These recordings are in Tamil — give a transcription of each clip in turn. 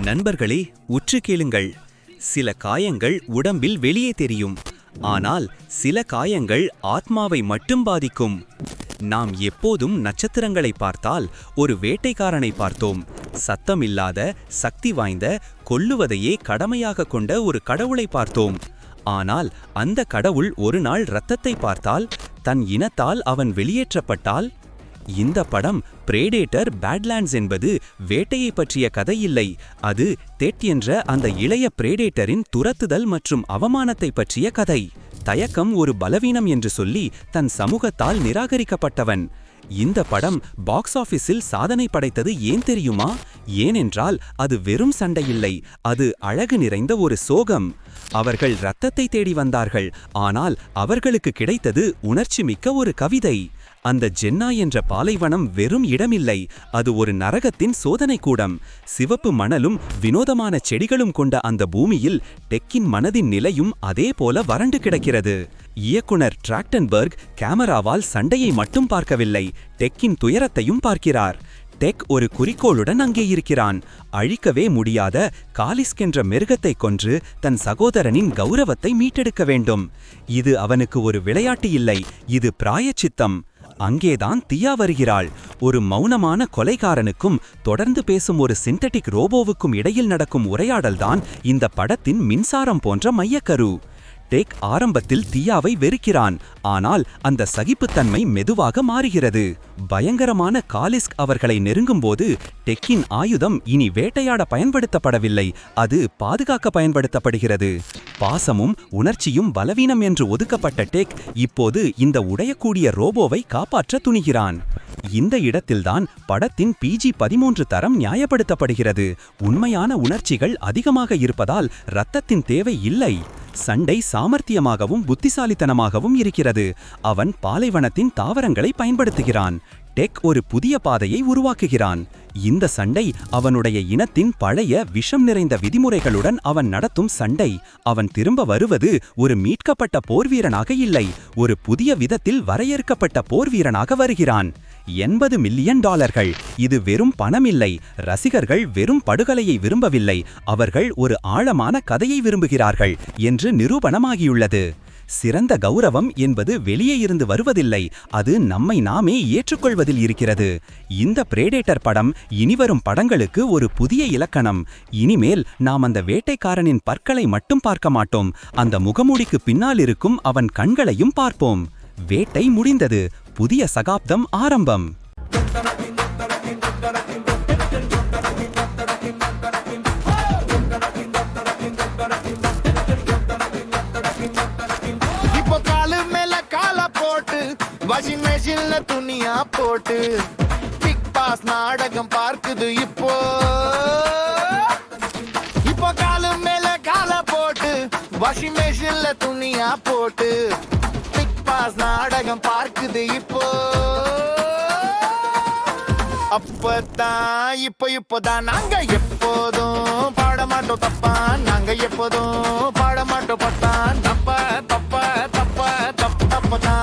நண்பர்களே, உற்று கேளுங்கள். சில காயங்கள் உடம்பில் வெளியே தெரியும், ஆனால் சில காயங்கள் ஆத்மாவை மட்டும் பாதிக்கும். நாம் எப்போதும் நட்சத்திரங்களை பார்த்தால் ஒரு வேட்டைக்காரனை பார்த்தோம். சத்தமில்லாத, சக்தி வாய்ந்த, கொல்லுவதையே கடமையாக கொண்ட ஒரு கடவுளை பார்த்தோம். ஆனால் அந்த கடவுள் ஒரு நாள் இரத்தத்தை பார்த்தால், தன் இனத்தால் அவன் வெளியேற்றப்பட்டால். இந்த படம் பிரேடேட்டர் பேட்லேண்ட்ஸ் என்பது வேட்டையை பற்றிய கதை இல்லை. அது டெட் என்ற அந்த இளைய பிரேடேட்டரின் துரத்துதல் மற்றும் அவமானத்தை பற்றிய கதை. தயக்கம் ஒரு பலவீனம் என்று சொல்லி தன் சமூகத்தால் நிராகரிக்கப்பட்டவன். இந்த படம் பாக்ஸ் ஆபீஸில் சாதனை படைத்தது ஏன் தெரியுமா? ஏனென்றால் அது வெறும் சண்டையில்லை, அது அழகு நிறைந்த ஒரு சோகம். அவர்கள் இரத்தத்தை தேடி வந்தார்கள், ஆனால் அவர்களுக்கு கிடைத்தது உணர்ச்சி மிக்க ஒரு கவிதை. அந்த ஜென்னா என்ற பாலைவனம் வெறும் இடமில்லை, அது ஒரு நரகத்தின் சோதனை கூடம். சிவப்பு மணலும் வினோதமான செடிகளும் கொண்ட அந்த பூமியில் டெக்கின் மனதின் நிலையும் அதே போல வறண்டு கிடக்கிறது. இயக்குனர் டிராக்டன்பர்க் கேமராவால் சண்டையை மட்டும் பார்க்கவில்லை, டெக்கின் துயரத்தையும் பார்க்கிறார். டெக் ஒரு குறிக்கோளுடன் அங்கே இருக்கிறான். அழிக்கவே முடியாத காலிஸ்க் என்ற மிருகத்தை கொன்று தன் சகோதரனின் கௌரவத்தை மீட்டெடுக்க வேண்டும். இது அவனுக்கு ஒரு விளையாட்டு இல்லை, இது பிராயச்சித்தம். அங்கேதான் தியா வருகிறாள். ஒரு மௌனமான கொலைகாரனுக்கும் தொடர்ந்து பேசும் ஒரு சிந்தட்டிக் ரோபோவுக்கும் இடையில் நடக்கும் உரையாடல்தான் இந்த படத்தின் மின்சாரம் போன்ற மையக்கரு. டெக் ஆரம்பத்தில் தியாவை வெறுக்கிறான், ஆனால் அந்த சகிப்புத்தன்மை மெதுவாக மாறுகிறது. பயங்கரமான காலிஸ்க் அவர்களை நெருங்கும்போது டெக்கின் ஆயுதம் இனி வேட்டையாட பயன்படுத்தப்படவில்லை, அது பாதுகாக்க பயன்படுத்தப்படுகிறது. பாசமும் உணர்ச்சியும் பலவீனம் என்று ஒதுக்கப்பட்ட டெக் இப்போது இந்த உடையக்கூடிய ரோபோவை காப்பாற்ற துணிகிறான். இந்த இடத்தில்தான் படத்தின் PG-13 தரம் நியாயப்படுத்தப்படுகிறது. உண்மையான உணர்ச்சிகள் அதிகமாக இருப்பதால் இரத்தத்தின் தேவை இல்லை. சண்டை சாமர்த்தியமாகவும் புத்திசாலித்தனமாகவும் இருக்கிறது. அவன் பாலைவனத்தின் தாவரங்களை பயன்படுத்துகிறான். டெக் ஒரு புதிய பாதையை உருவாக்குகிறான். இந்த சண்டை அவனுடைய இனத்தின் பழைய விஷம் நிறைந்த விதிமுறைகளுடன் அவன் நடத்தும் சண்டை. அவன் திரும்ப வருவது ஒரு மீட்கப்பட்ட போர்வீரனாக இல்லை, ஒரு புதிய விதத்தில் வரையறுக்கப்பட்ட போர்வீரனாக வருகிறான். $80 மில்லியன். இது வெறும் பணமில்லை. ரசிகர்கள் வெறும் படுகொலையை விரும்பவில்லை, அவர்கள் ஒரு ஆழமான கதையை விரும்புகிறார்கள் என்று நிரூபணமாகியுள்ளது. சிறந்த கௌரவம் என்பது வெளியே இருந்து வருவதில்லை, அது நம்மை நாமே ஏற்றுக்கொள்வதில் இருக்கிறது. இந்த பிரேடேட்டர் படம் இனிவரும் படங்களுக்கு ஒரு புதிய இலக்கணம். இனிமேல் நாம் அந்த வேட்டைக்காரனின் பற்களை மட்டும் பார்க்க மாட்டோம், அந்த முகமூடிக்கு பின்னால் இருக்கும் அவன் கண்களையும் பார்ப்போம். வேட்டை முடிந்தது, புதிய சகாப்தம் ஆரம்பம். வாஷிங் மெஷின்ல துணியா போட்டு பிக் பாஸ் நாடகம் பார்க்குது. இப்போ காலு மேல கால போட்டு வாஷிங் மெஷின்ல துணியா போட்டு பிக் பாஸ் நாடகம் பார்க்குது. அப்பதான் இப்போதான் நாங்க எப்போதும் பாட மாட்டோம் தப்பா, நாங்க எப்போதும் பாட மாட்டோம் பட்டா. தப்ப தப்ப தப்ப தப்பு தப்பதான்.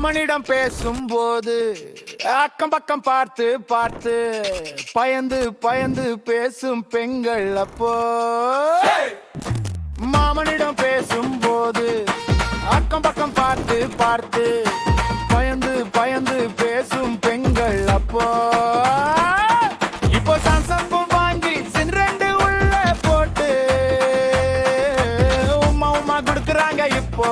மனிடம் பேசும்போது அக்கம் பக்கம் பார்த்து பார்த்து பயந்து பயந்து பேசும் பெண்கள். அப்போ மாமனிடம் பேசும்போது அக்கம் பக்கம் பார்த்து பார்த்து பயந்து பயந்து பேசும் பெண்கள். அப்போ இப்போ சாம்சங் வாங்கி ரெண்டு உள்ள போட்டு உமா உமா கொடுக்குறாங்க. இப்போ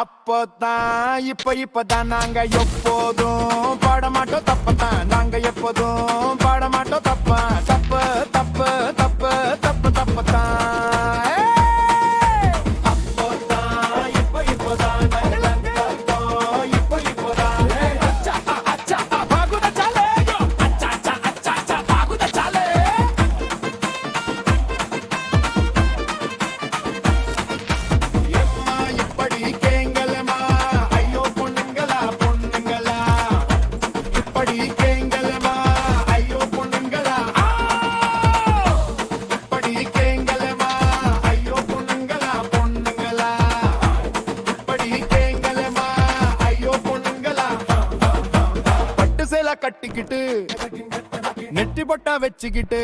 அப்போதான் இப்பதான் நாங்க எப்போதும் பாட மாட்டோம் தப்பதான். நாங்க எப்போதும் பாட மாட்டோம் தப்பா. தப்பு தப்பு தப்பு தப்பு தப்பதான். கட்டிக்கிட்டு நெட்டி பொட்டா வச்சுக்கிட்டு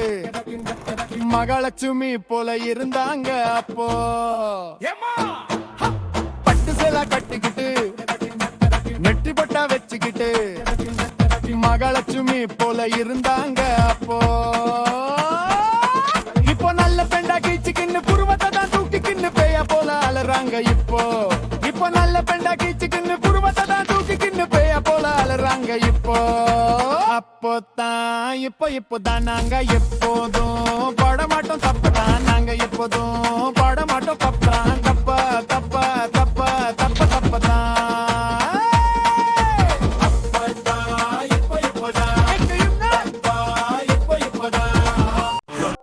மகாலட்சுமி போல இருந்தாங்க அப்போ. பட்டு சேலை கட்டிக்கிட்டு நெட்டி பொட்டா வச்சுக்கிட்டு மகாலட்சுமி போல இருந்தாங்க அப்போ. இப்போ நல்ல பெண்டா கீச்சுக்கின்னு புருவத்தை தான் தூக்கிக்கின்னு பேய போல அலறாங்க இப்போ. இப்போ நல்ல பெண்டா கீச்சுக்கின்னு புருவத்தை தான் தூக்கிக்கின்னு பேய போல அலறாங்க இப்போ. அப்போதான் இப்போதான் நாங்க எப்போதும் பாட மாட்டோம் தப்புதான். நாங்க எப்போதும் பாட மாட்டோம் தப்பா தப்பா தப்பா தப்பா தப்பா தப்பதான்.